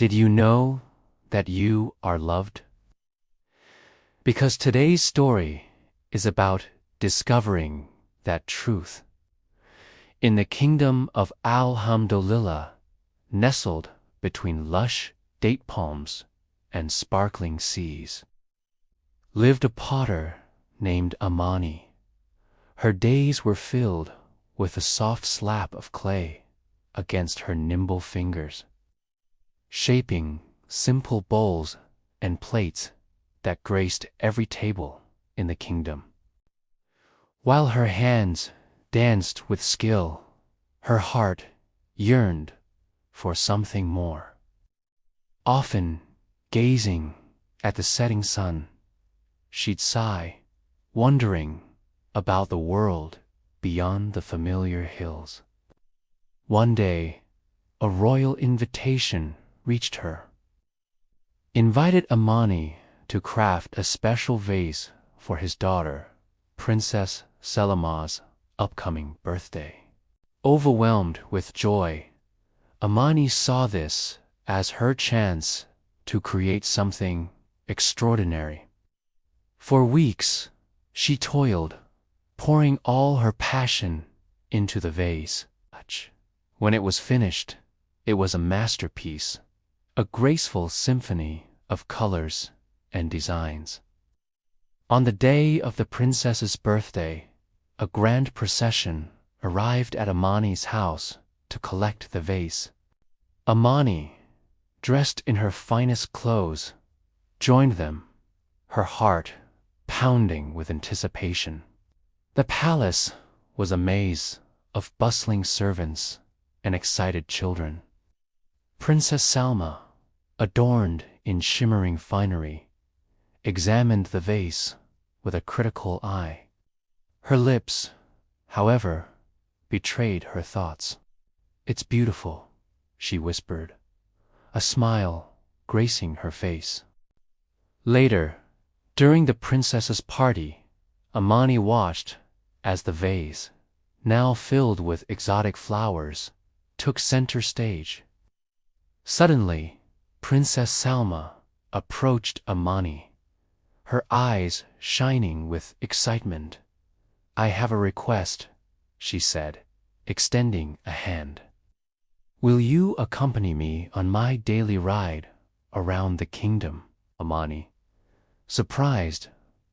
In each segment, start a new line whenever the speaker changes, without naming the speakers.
Did you know that you are loved? Because today's story is about discovering that truth. In the kingdom of Alhamdulillah, nestled between lush date palms and sparkling seas, lived a potter named Amani. Her days were filled with the soft slap of clay against her nimble fingers, shaping simple bowls and plates that graced every table in the kingdom. While her hands danced with skill, her heart yearned for something more. Often, gazing at the setting sun, she'd sigh, wondering about the world beyond the familiar hills. One day, a royal invitation reached her. Invited Amani to craft a special vase for his daughter, Princess Selma's upcoming birthday. Overwhelmed with joy, Amani saw this as her chance to create something extraordinary. For weeks, she toiled, pouring all her passion into the vase. When it was finished, it was a masterpiece, a graceful symphony of colors and designs. On the day of the princess's birthday, a grand procession arrived at Amani's house to collect the vase. Amani, dressed in her finest clothes, joined them, her heart pounding with anticipation. The palace was a maze of bustling servants and excited children. Princess Salma, adorned in shimmering finery, examined the vase with a critical eye. Her lips, however, betrayed her thoughts. "It's beautiful," she whispered, a smile gracing her face. Later, during the princess's party, Amani watched as the vase, now filled with exotic flowers, took center stage. Suddenly, Princess Salma approached Amani, her eyes shining with excitement. "I have a request," she said, extending a hand. "Will you accompany me on my daily ride around the kingdom?" Amani, surprised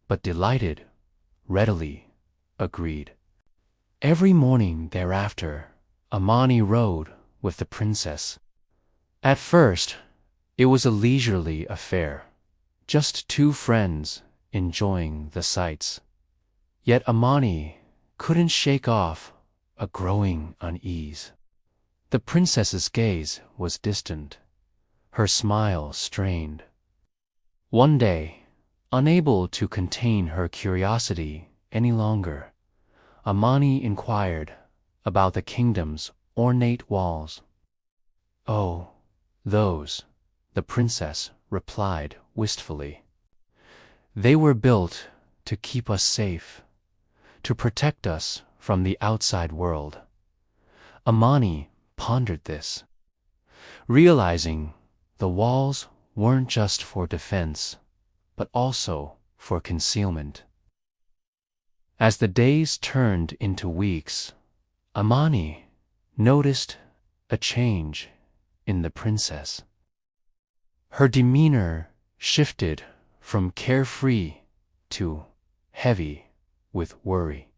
but delighted, readily agreed. Every morning thereafter, Amani rode with the princess. At first, it was a leisurely affair, just two friends enjoying the sights. Yet Amani couldn't shake off a growing unease. The princess's gaze was distant, her smile strained. One day, unable to contain her curiosity any longer, Amani inquired about the kingdom's ornate walls. "Oh, those," the princess replied wistfully. "They were built to keep us safe, to protect us from the outside world." Amani pondered this, realizing the walls weren't just for defense, but also for concealment. As the days turned into weeks, Amani noticed a change in the princess. Her demeanor shifted from carefree to heavy with worry.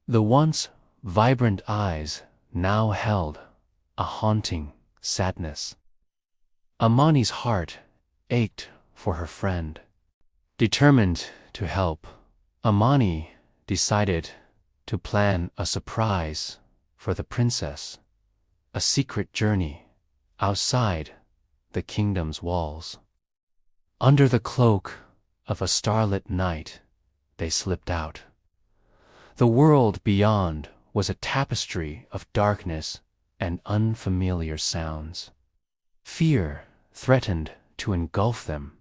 The once vibrant eyes now held a haunting sadness. Amani's heart ached for her friend. Determined to help, Amani decided to plan a surprise for the princess, a secret journey outside the kingdom's walls. Under the cloak of a starlit night, they slipped out. The world beyond was a tapestry of darkness and unfamiliar sounds. Fear threatened to engulf them,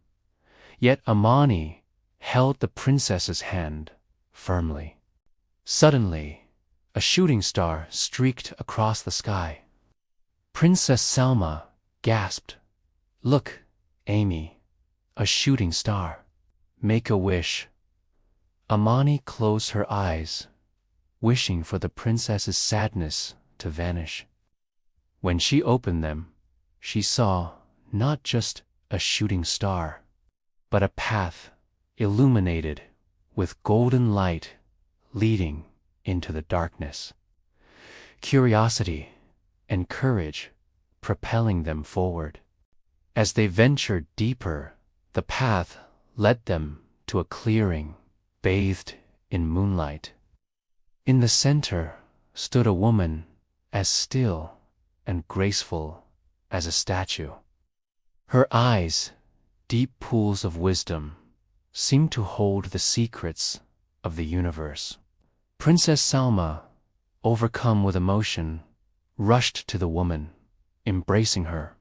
yet Amani held the princess's hand firmly. Suddenly, a shooting star streaked across the sky. Princess Salma gasped, "Look, Amy, a shooting star. Make a wish." Amani closed her eyes, wishing for the princess's sadness to vanish. When she opened them, she saw not just a shooting star, but a path illuminated with golden light leading into the darkness. Curiosity and courage propelling them forward. As they ventured deeper, the path led them to a clearing bathed in moonlight. In the center stood a woman as still and graceful as a statue. Her eyes, deep pools of wisdom, seemed to hold the secrets of the universe. Princess Salma, overcome with emotion, rushed to the woman, embracing her.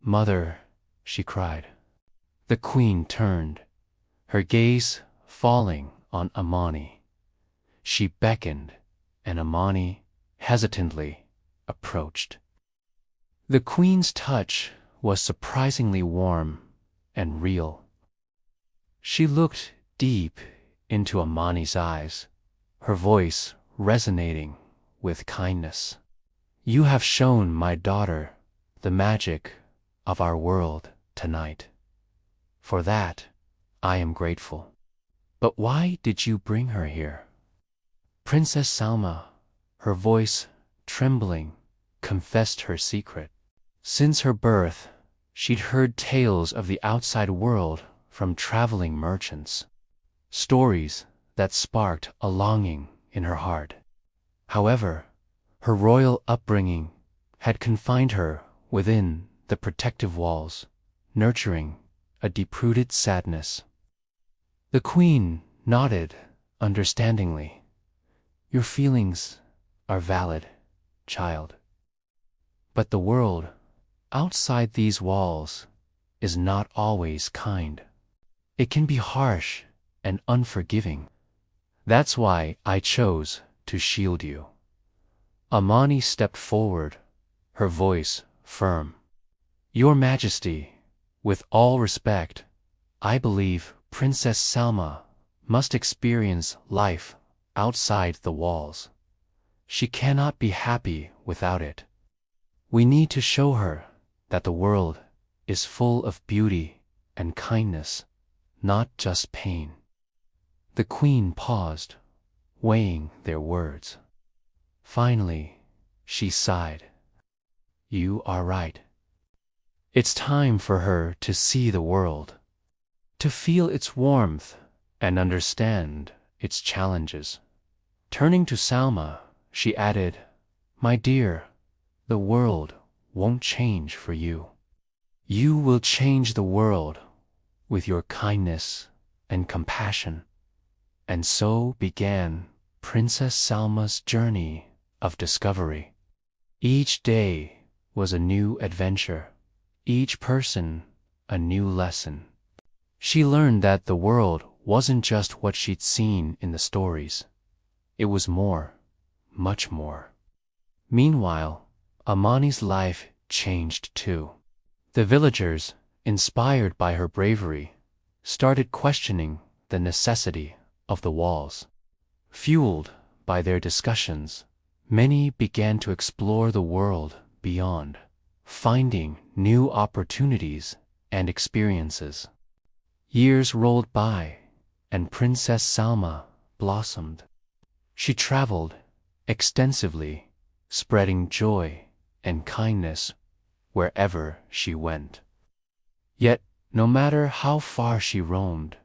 "Mother," she cried. The queen turned, her gaze falling on Amani. She beckoned, and Amani hesitantly approached. The queen's touch was surprisingly warm and real. She looked deep into Amani's eyes, her voice resonating with kindness. "You have shown my daughter the magic of our world tonight. For that, I am grateful. But why did you bring her here?" Princess Salma, her voice trembling, confessed her secret. Since her birth, she'd heard tales of the outside world from traveling merchants, stories that sparked a longing in her heart. However, her royal upbringing had confined her within the protective walls, nurturing a deep-rooted sadness. The queen nodded understandingly. "Your feelings are valid, child. But the world outside these walls is not always kind. It can be harsh and unforgiving. That's why I chose to shield you." Amani stepped forward, her voice firm. "Your Majesty, with all respect, I believe Princess Salma must experience life outside the walls. She cannot be happy without it. We need to show her that the world is full of beauty and kindness, not just pain." The queen paused, weighing their words. Finally, she sighed. "You are right. It's time for her to see the world, to feel its warmth and understand its challenges." Turning to Salma, she added, "My dear, the world won't change for you. You will change the world with your kindness and compassion." And so began Princess Salma's journey of discovery. Each day was a new adventure, each person a new lesson. She learned that the world wasn't just what she'd seen in the stories. It was more, much more. Meanwhile, Amani's life changed too. The villagers, inspired by her bravery, started questioning the necessity of the walls. Fueled by their discussions, many began to explore the world beyond, finding new opportunities and experiences. Years rolled by, and Princess Salma blossomed. She traveled extensively, spreading joy and kindness wherever she went. Yet, no matter how far she roamed,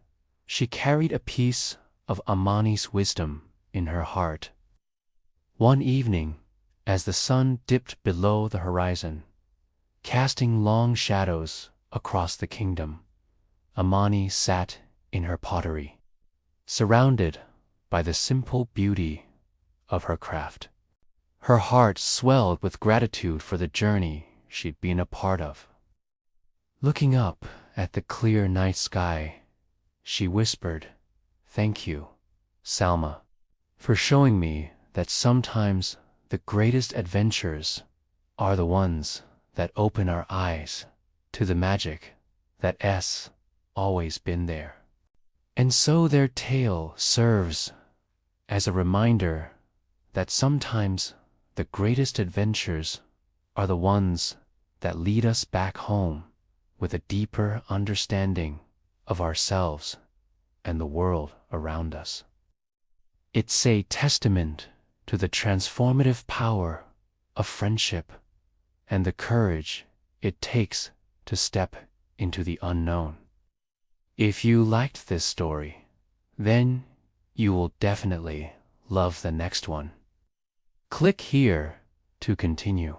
she carried a piece of Amani's wisdom in her heart. One evening, as the sun dipped below the horizon, casting long shadows across the kingdom, Amani sat in her pottery, surrounded by the simple beauty of her craft. Her heart swelled with gratitude for the journey she'd been a part of. Looking up at the clear night sky, she whispered, "Thank you, Salma, for showing me that sometimes the greatest adventures are the ones that open our eyes to the magic that's always been there. And so their tale serves as a reminder that sometimes the greatest adventures are the ones that lead us back home with a deeper understanding of ourselves and the world around us. It's a testament to the transformative power of friendship and the courage it takes to step into the unknown. If you liked this story, then you will definitely love the next one. Click here to continue.